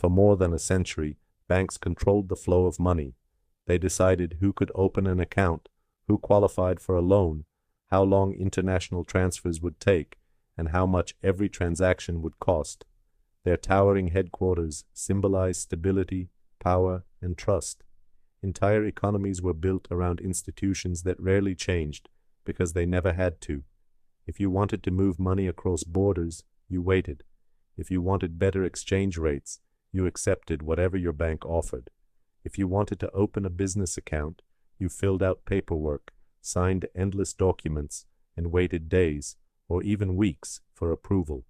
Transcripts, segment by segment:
For more than a century, banks controlled the flow of money. They decided who could open an account, who qualified for a loan, how long international transfers would take, and how much every transaction would cost. Their towering headquarters symbolized stability, power, and trust. Entire economies were built around institutions that rarely changed because they never had to. If you wanted to move money across borders, you waited. If you wanted better exchange rates, you accepted whatever your bank offered. If you wanted to open a business account, you filled out paperwork, signed endless documents, and waited days, or even weeks, for approval.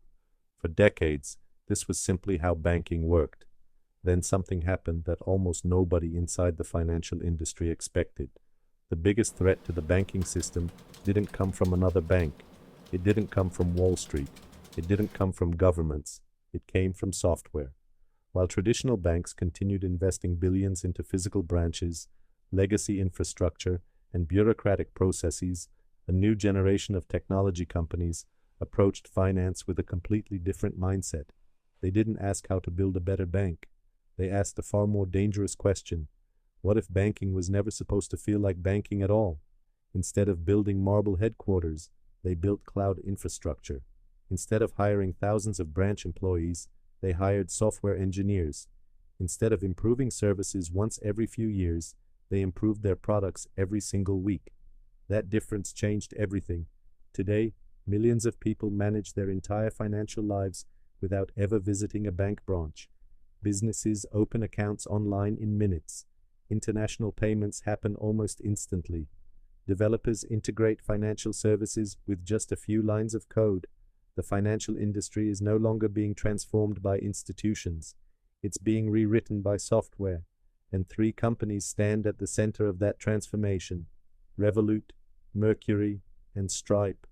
For decades, this was simply how banking worked. Then something happened that almost nobody inside the financial industry expected. The biggest threat to the banking system didn't come from another bank. It didn't come from Wall Street. It didn't come from governments. It came from software. While traditional banks continued investing billions into physical branches, legacy infrastructure, and bureaucratic processes, a new generation of technology companies approached finance with a completely different mindset. They didn't ask how to build a better bank. They asked a far more dangerous question. What if banking was never supposed to feel like banking at all? Instead of building marble headquarters, they built cloud infrastructure. Instead of hiring thousands of branch employees, they hired software engineers. Instead of improving services once every few years, they improved their products every single week. That difference changed everything. Today, millions of people manage their entire financial lives without ever visiting a bank branch. Businesses open accounts online in minutes. International payments happen almost instantly. Developers integrate financial services with just a few lines of code. The financial industry is no longer being transformed by institutions. It's being rewritten by software. And three companies stand at the center of that transformation: Revolut, Mercury, and Stripe.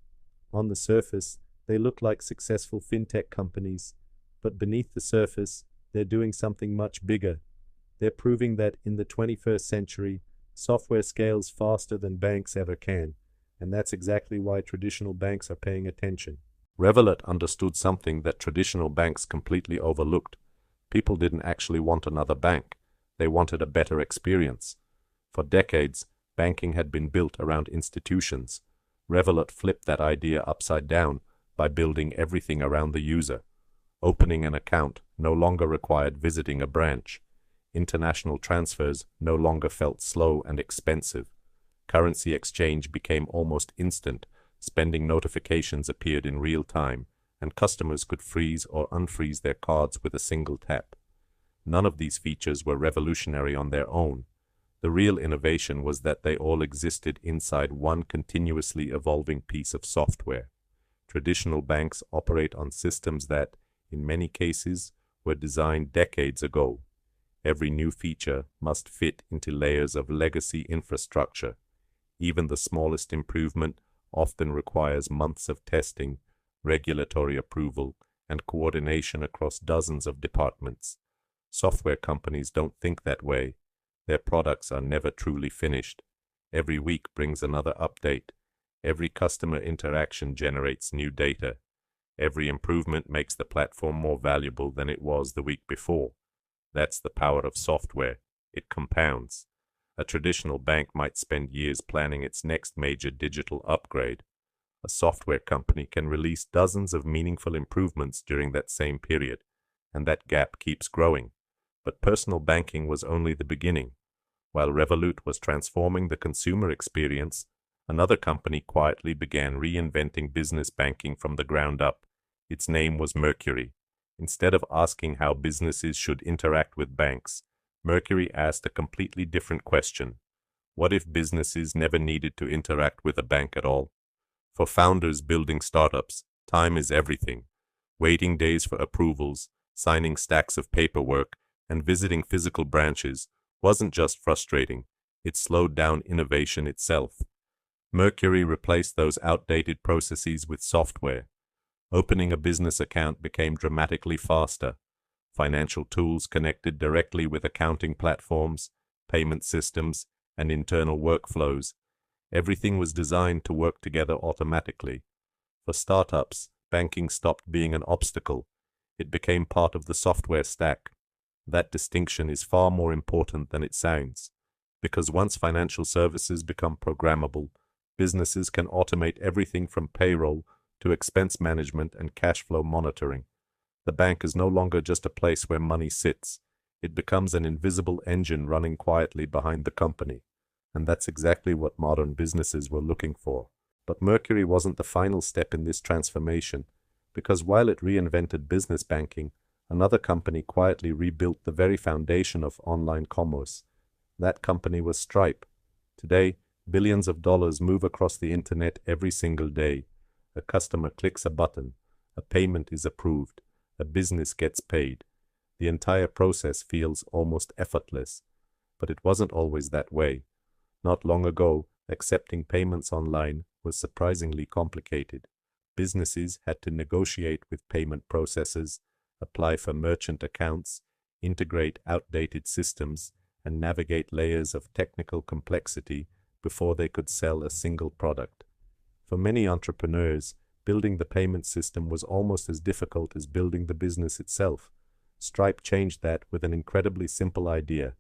On the surface, they look like successful fintech companies, but beneath the surface, they're doing something much bigger. They're proving that in the 21st century, software scales faster than banks ever can, and that's exactly why traditional banks are paying attention. Revolut understood something that traditional banks completely overlooked. People didn't actually want another bank. They wanted a better experience. For decades, banking had been built around institutions. Revolut flipped that idea upside down by building everything around the user. Opening an account no longer required visiting a branch. International transfers no longer felt slow and expensive. Currency exchange became almost instant. Spending notifications appeared in real time, and customers could freeze or unfreeze their cards with a single tap. None of these features were revolutionary on their own. The real innovation was that they all existed inside one continuously evolving piece of software. Traditional banks operate on systems that, in many cases, were designed decades ago. Every new feature must fit into layers of legacy infrastructure. Even the smallest improvement often requires months of testing, regulatory approval, and coordination across dozens of departments. Software companies don't think that way. Their products are never truly finished. Every week brings another update. Every customer interaction generates new data. Every improvement makes the platform more valuable than it was the week before. That's the power of software. It compounds. A traditional bank might spend years planning its next major digital upgrade. A software company can release dozens of meaningful improvements during that same period, and that gap keeps growing. But personal banking was only the beginning. While Revolut was transforming the consumer experience, another company quietly began reinventing business banking from the ground up. Its name was Mercury. Instead of asking how businesses should interact with banks, Mercury asked a completely different question. What if businesses never needed to interact with a bank at all? For founders building startups, time is everything. Waiting days for approvals, signing stacks of paperwork, and visiting physical branches wasn't just frustrating, it slowed down innovation itself. Mercury replaced those outdated processes with software. Opening a business account became dramatically faster. Financial tools connected directly with accounting platforms, payment systems, and internal workflows. Everything was designed to work together automatically. For startups, banking stopped being an obstacle. It became part of the software stack. That distinction is far more important than it sounds, because once financial services become programmable, businesses can automate everything from payroll to expense management and cash flow monitoring. The bank is no longer just a place where money sits. It becomes an invisible engine running quietly behind the company. And that's exactly what modern businesses were looking for. But Mercury wasn't the final step in this transformation, because while it reinvented business banking, another company quietly rebuilt the very foundation of online commerce. That company was Stripe. Today, billions of dollars move across the internet every single day. A customer clicks a button, a payment is approved, a business gets paid. The entire process feels almost effortless. But it wasn't always that way. Not long ago, accepting payments online was surprisingly complicated. Businesses had to negotiate with payment processors, apply for merchant accounts, integrate outdated systems, and navigate layers of technical complexity before they could sell a single product. For many entrepreneurs, building the payment system was almost as difficult as building the business itself. Stripe changed that with an incredibly simple idea.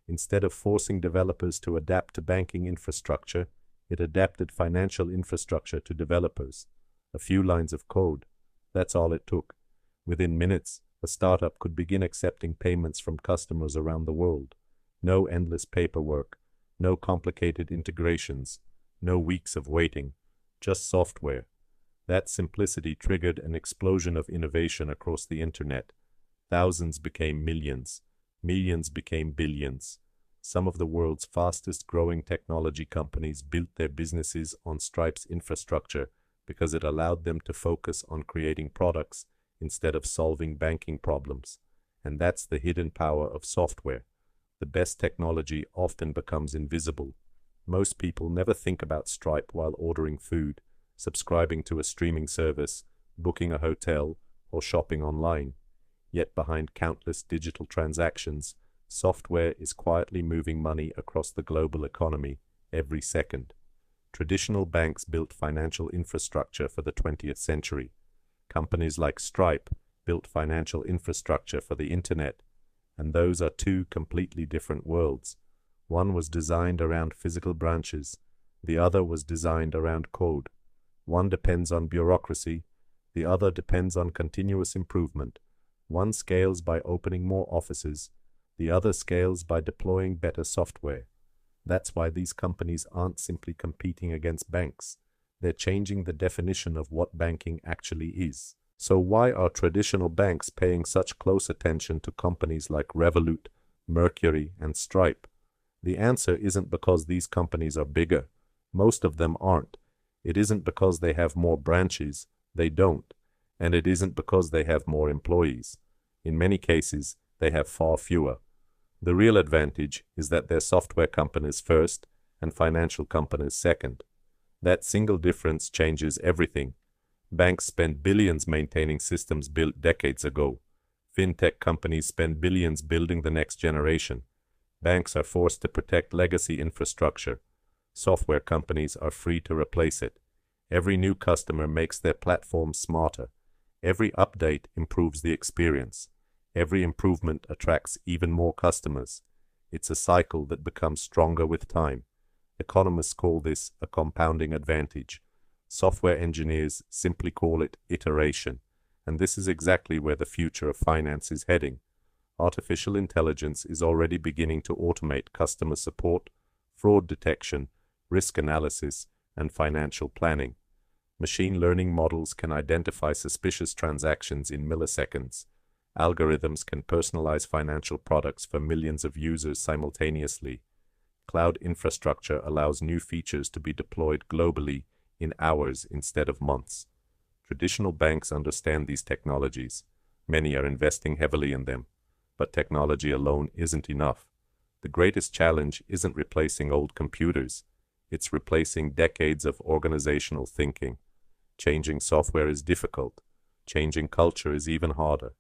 Instead of forcing developers to adapt to banking infrastructure, it adapted financial infrastructure to developers. A few lines of code. That's all it took. Within minutes, a startup could begin accepting payments from customers around the world. No endless paperwork, no complicated integrations, no weeks of waiting, just software. That simplicity triggered an explosion of innovation across the internet. Thousands became millions. Millions became billions. Some of the world's fastest growing technology companies built their businesses on Stripe's infrastructure because it allowed them to focus on creating products instead of solving banking problems. And that's the hidden power of software. The best technology often becomes invisible. Most people never think about Stripe while ordering food, subscribing to a streaming service, booking a hotel, or shopping online. Yet behind countless digital transactions, software is quietly moving money across the global economy every second. Traditional banks built financial infrastructure for the 20th century. Companies like Stripe built financial infrastructure for the internet. And those are two completely different worlds. One was designed around physical branches. The other was designed around code. One depends on bureaucracy. The other depends on continuous improvement. One scales by opening more offices. The other scales by deploying better software. That's why these companies aren't simply competing against banks. They're changing the definition of what banking actually is. So why are traditional banks paying such close attention to companies like Revolut, Mercury, and Stripe? The answer isn't because these companies are bigger. Most of them aren't. It isn't because they have more branches. They don't. And it isn't because they have more employees. In many cases, they have far fewer. The real advantage is that they're software companies first and financial companies second. That single difference changes everything. Banks spend billions maintaining systems built decades ago. Fintech companies spend billions building the next generation. Banks are forced to protect legacy infrastructure. Software companies are free to replace it. Every new customer makes their platform smarter. Every update improves the experience. Every improvement attracts even more customers. It's a cycle that becomes stronger with time. Economists call this a compounding advantage. Software engineers simply call it iteration. And this is exactly where the future of finance is heading. Artificial intelligence is already beginning to automate customer support, fraud detection, risk analysis, and financial planning. Machine learning models can identify suspicious transactions in milliseconds. Algorithms can personalize financial products for millions of users simultaneously. Cloud infrastructure allows new features to be deployed globally in hours instead of months. Traditional banks understand these technologies. Many are investing heavily in them. But technology alone isn't enough. The greatest challenge isn't replacing old computers. It's replacing decades of organizational thinking. Changing software is difficult. Changing culture is even harder.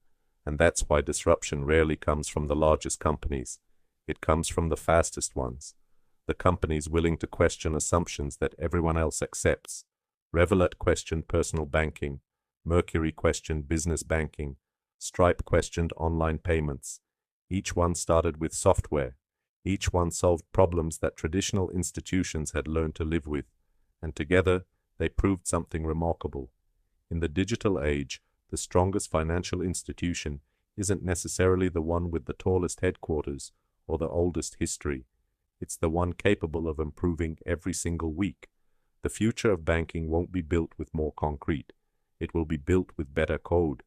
And that's why disruption rarely comes from the largest companies. It comes from the fastest ones. The companies willing to question assumptions that everyone else accepts. Revolut questioned personal banking. Mercury questioned business banking. Stripe questioned online payments. Each one started with software. Each one solved problems that traditional institutions had learned to live with, and together they proved something remarkable. In the digital age, the strongest financial institution isn't necessarily the one with the tallest headquarters or the oldest history. It's the one capable of improving every single week. The future of banking won't be built with more concrete. It will be built with better code.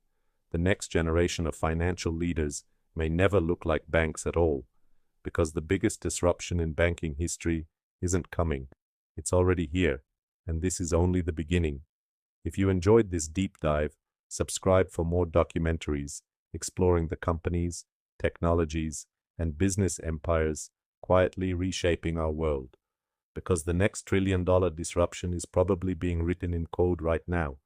The next generation of financial leaders may never look like banks at all, because the biggest disruption in banking history isn't coming. It's already here, and this is only the beginning. If you enjoyed this deep dive, subscribe for more documentaries exploring the companies, technologies, and business empires quietly reshaping our world. Because the next trillion-dollar disruption is probably being written in code right now.